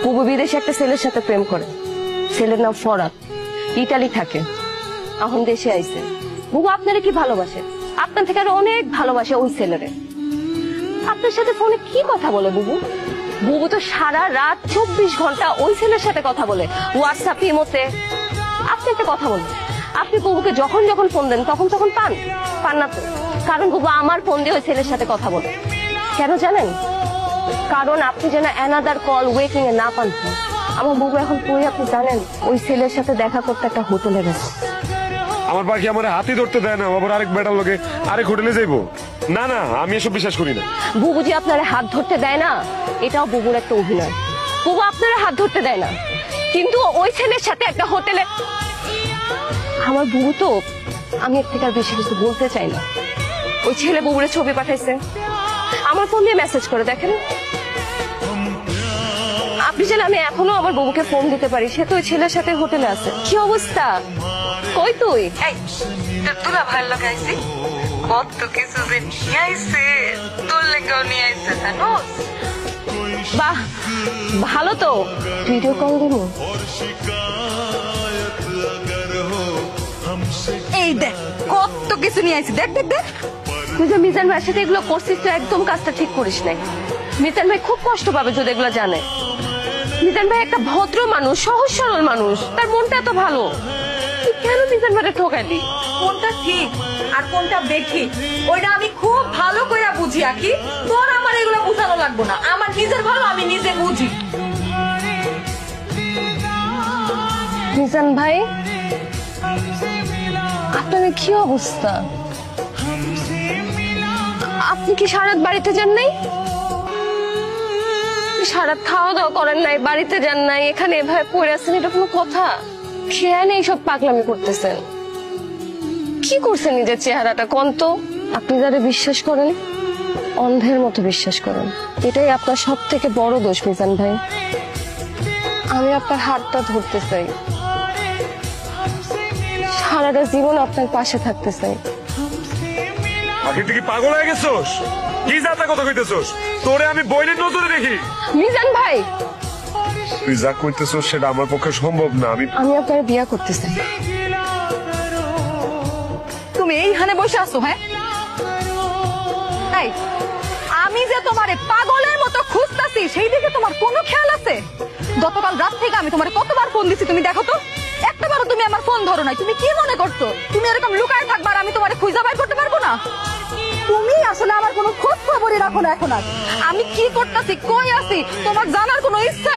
বুবু বিদেশে একটা ছেলের সাথে প্রেম করে। ছেলের নাম ফরাদ, ইটালি থাকে, এখন দেশে আইছে। বুবু আপনারে কি ভালোবাসে, আপনার থেকে আরো অনেক ভালোবাসে ওই ছেলেরে। আপনার সাথে ফোনে কি কথা বলে বুবু? বুবু তো সারা রাত 24 ঘন্টা ওই ছেলের সাথে কথা বলে, হোয়াটসঅ্যাপ, ইমোতে। আপনি একটা কথা বলুন, আপনি বুবুকে যখন যখন ফোন দেন তখন তখন পান না তো? কারণ বুবু আমার ফোন দিয়ে ওই ছেলের সাথে কথা বলে। কেন জানেন? কারণ আপনি যেন অ্যানাদার কল ওয়েটিং এ না পান। আমার বুবু এখন কই আপনি জানেন? ওই ছেলের সাথে দেখা করতে একটা হোটেলে গেছে। আমার পাখি আমার হাতই ধরতে দেয় না, আবার আরেক বেটার লোকে আরেক হোটেলে যাইবো? না না, আমি এসব বিশ্বাস করি না। বুবু যে আপনারা হাত ধরতে দেয় না, এটাও বুবুর একটা অভিনয়। বুবু আপনারা হাত ধরতে দেয় না, কিন্তু ওই ছেলের সাথে একটা হোটেলে। আমার বুবু তো, আমি এর থেকে আর বেশি কিছু বলতে চাই না। ওই ছেলে বুবুরে ছবি পাঠাইছে, আমার ফোন দিয়ে মেসেজ করে দেখেন। আপনি জানেন আমি এখনো আমার বুবুকে ফোন দিতে পারি, সে তো ওই ছেলের সাথে হোটেলে আছে। কি অবস্থা? কই তুই? তোরা ভালো লাগাইছি, কত কিছু যে নিয়ে আইছে, তোর লেগেও নিয়ে আইছে জানোস। বাহ, ভালো তো। ভিডিও কল দিব। এই দেখ কত কিছু নিয়ে আইছে, দেখ দেখ দেখ। তুই যে মিজান ভাইয়ের সাথে এগুলো করছিস, তো একদম কাজটা ঠিক করিস নাই। মিজান ভাই খুব কষ্ট পাবে যদি এগুলো জানে। মিজান ভাই একটা ভদ্র মানুষ, সহজ সরল মানুষ, তার মনটা এত ভালো। তুই কেন মিজান ভাইকে ঠকাইলি? কোনটা ঠিক আর কোনটা বেঠিক ওইটা আমি খুব ভালো করে বুঝি। আকি তোর আমার এগুলো বুঝানো লাগবো না, আমার নিজের ভালো আমি নিজে বুঝি। মিজান ভাই, আপনার কি অবস্থা? আপনি কি সারাত বাড়িতে যান নাই? সারাত খাওয়া দাওয়া করেন নাই, বাড়িতে যান নাই, এখানে এভাবে পড়ে আছেন, এটা কোনো কথা? খেয়াল এইসব পাগলামি করতেছেন। কি করছেন নিজের চেহারাটা কোন তো? আপনি যারা বিশ্বাস করেন, অন্ধের মতো বিশ্বাস করেন, এটাই আপনার সব থেকে বড় দোষ মিজান ভাই। আমি আপনার হাতটা ধরতে চাই, সারাটা জীবন আপনার পাশে থাকতে চাই। পাখি তুই কি পাগল হয়ে গেছোস? কি যাতা কথা কইতেছোস? তোরে আমি বইনের নজরে দেখি। মিজান ভাই, তুই যা কইতেছোস সেটা আমার পক্ষে সম্ভব না। আমি আপনার বিয়ে করতে চাই। তুমি এইখানে বসে আছো? হ্যাঁ, এই, আমি যে তোমারে পাগলের মতো খুঁজতাছি সেই দিকে তোমার কোনো খেয়াল আছে? গতকাল রাত থেকে আমি তোমারে কতবার ফোন দিছি, তুমি দেখো তো একটাবারও তুমি আমার ফোন ধরো নাই। তুমি কি মনে করছো তুমি এরকম লুকায় থাকবার আমি তোমারে খুঁজে বাইর করতে পারবো না? তুমি আসলে আমার কোনো খোঁজ খবরই রাখো না এখন। আর আমি কি করতেছি, কই আছি, তোমার জানার কোনো ইচ্ছা